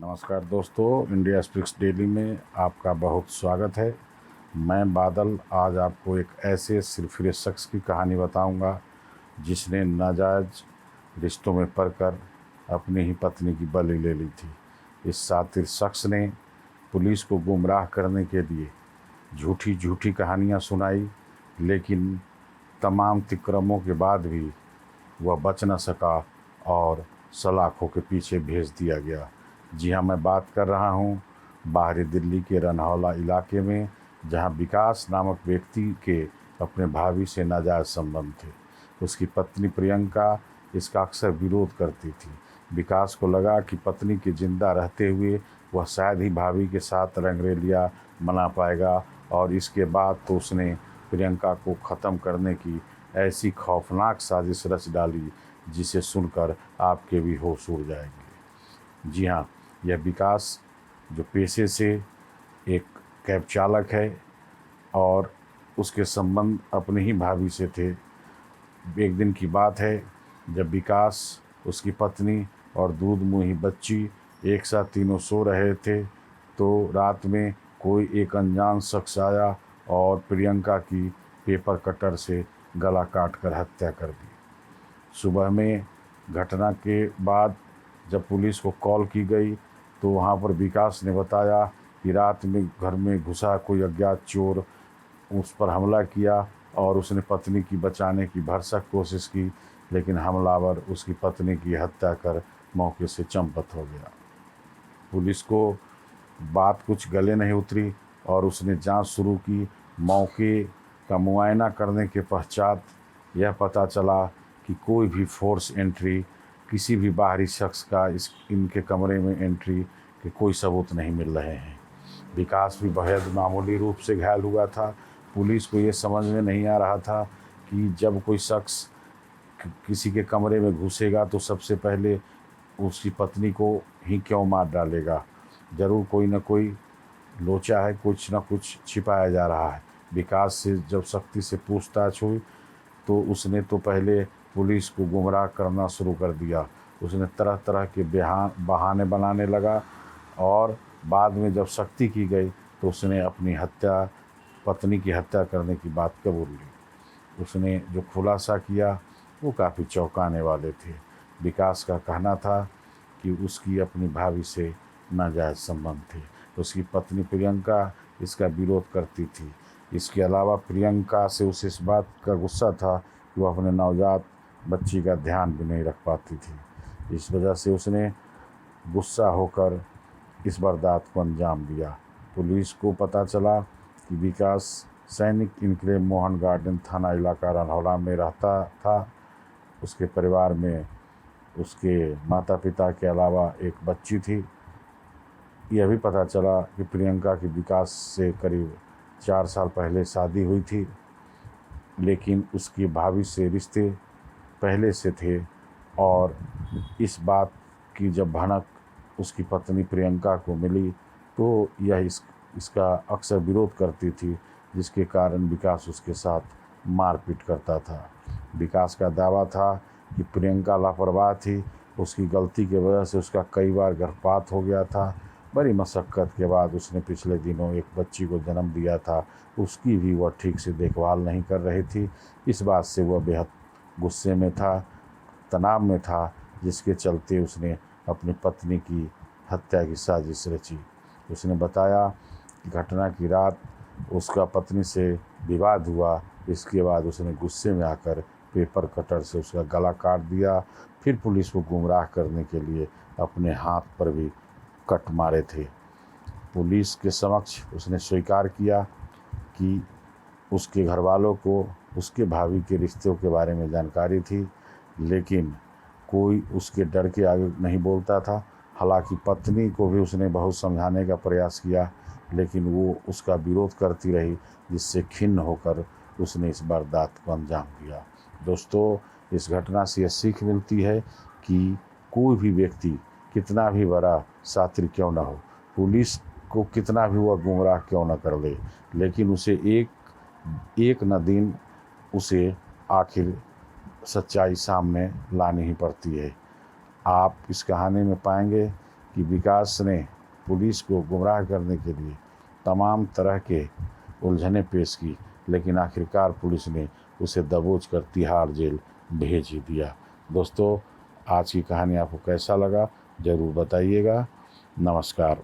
नमस्कार दोस्तों, India speaks daily में आपका बहुत स्वागत है। मैं बादल आज आपको एक ऐसे सिरफिरे शख्स की कहानी बताऊंगा जिसने नाजायज रिश्तों में पड़कर अपनी ही पत्नी की बलि ले ली थी। इस शातिर शख्स ने पुलिस को गुमराह करने के लिए झूठी झूठी कहानियां सुनाई, लेकिन तमाम तिक्रमों के बाद भी वह बच न सका और सलाखों के पीछे भेज दिया गया। जी हाँ, मैं बात कर रहा हूँ बाहरी दिल्ली के रनहौला इलाके में, जहाँ विकास नामक व्यक्ति के अपने भाभी से नाजायज संबंध थे। उसकी पत्नी प्रियंका इसका अक्सर विरोध करती थी। विकास को लगा कि पत्नी के जिंदा रहते हुए वह शायद ही भाभी के साथ रंगरेलिया मना पाएगा, और इसके बाद तो उसने प्रियंका को ख़त्म करने की ऐसी खौफनाक साजिश रच डाली जिसे सुनकर आपके भी होश उड़ जाएंगे। जी हाँ, यह विकास जो पेशे से एक कैब चालक है और उसके संबंध अपनी ही भाभी से थे। एक दिन की बात है जब विकास, उसकी पत्नी और दूध मुंही बच्ची एक साथ तीनों सो रहे थे, तो रात में कोई एक अनजान शख्स आया और प्रियंका की पेपर कटर से गला काट कर हत्या कर दी। सुबह में घटना के बाद जब पुलिस को कॉल की गई तो वहाँ पर विकास ने बताया कि रात में घर में घुसा कोई अज्ञात चोर उस पर हमला किया और उसने पत्नी की बचाने की भरसक कोशिश की, लेकिन हमलावर उसकी पत्नी की हत्या कर मौके से चंपत हो गया। पुलिस को बात कुछ गले नहीं उतरी और उसने जांच शुरू की। मौके का मुआयना करने के पश्चात यह पता चला कि कोई भी फोर्स एंट्री, किसी भी बाहरी शख्स का इनके कमरे में एंट्री के कोई सबूत नहीं मिल रहे हैं। विकास भी बेहद मामूली रूप से घायल हुआ था। पुलिस को ये समझ में नहीं आ रहा था कि जब कोई शख्स किसी के कमरे में घुसेगा तो सबसे पहले उसकी पत्नी को ही क्यों मार डालेगा। ज़रूर कोई ना कोई लोचा है, कुछ ना कुछ छिपाया जा रहा है। विकास से जब सख्ती से पूछताछ हुई तो उसने तो पहले पुलिस को गुमराह करना शुरू कर दिया। उसने तरह तरह के बहाने बनाने लगा और बाद में जब सख्ती की गई तो उसने अपनी पत्नी की हत्या करने की बात कबूल ली। उसने जो खुलासा किया वो काफ़ी चौंकाने वाले थे। विकास का कहना था कि उसकी अपनी भाभी से नाजायज संबंध थे। उसकी पत्नी प्रियंका इसका विरोध करती थी। इसके अलावा प्रियंका से उसे इस बात का गुस्सा था कि वह अपने नवजात बच्ची का ध्यान भी नहीं रख पाती थी। इस वजह से उसने गुस्सा होकर इस वारदात को अंजाम दिया। पुलिस को पता चला कि विकास सैनिक इनक्लेव मोहन गार्डन थाना इलाका रनहौला में रहता था। उसके परिवार में उसके माता पिता के अलावा एक बच्ची थी। यह भी पता चला कि प्रियंका की विकास से करीब 4 साल पहले शादी हुई थी, लेकिन उसकी भाभी से रिश्ते पहले से थे। और इस बात की जब भनक उसकी पत्नी प्रियंका को मिली तो यह इसका अक्सर विरोध करती थी, जिसके कारण विकास उसके साथ मारपीट करता था। विकास का दावा था कि प्रियंका लापरवाह थी, उसकी गलती की वजह से उसका कई बार गर्भपात हो गया था। बड़ी मशक्क़त के बाद उसने पिछले दिनों एक बच्ची को जन्म दिया था, उसकी भी वह ठीक से देखभाल नहीं कर रही थी। इस बात से वह बेहद गुस्से में था, तनाव में था, जिसके चलते उसने अपनी पत्नी की हत्या की साजिश रची। उसने बताया कि घटना की रात उसका पत्नी से विवाद हुआ। इसके बाद उसने गुस्से में आकर पेपर कटर से उसका गला काट दिया। फिर पुलिस को गुमराह करने के लिए अपने हाथ पर भी कट मारे थे। पुलिस के समक्ष उसने स्वीकार किया कि उसके घर वालों को उसके भाभी के रिश्तों के बारे में जानकारी थी, लेकिन कोई उसके डर के आगे नहीं बोलता था। हालांकि पत्नी को भी उसने बहुत समझाने का प्रयास किया, लेकिन वो उसका विरोध करती रही, जिससे खिन्न होकर उसने इस वारदात को अंजाम दिया। दोस्तों, इस घटना से यह सीख मिलती है कि कोई भी व्यक्ति कितना भी बड़ा शातिर क्यों ना हो, पुलिस को कितना भी वह गुमराह क्यों ना कर ले, लेकिन उसे एक न दिन उसे आखिर सच्चाई सामने लानी ही पड़ती है। आप इस कहानी में पाएंगे कि विकास ने पुलिस को गुमराह करने के लिए तमाम तरह के उलझनें पेश की, लेकिन आखिरकार पुलिस ने उसे दबोच कर तिहाड़ जेल भेज ही दिया। दोस्तों, आज की कहानी आपको कैसा लगा ज़रूर बताइएगा। नमस्कार।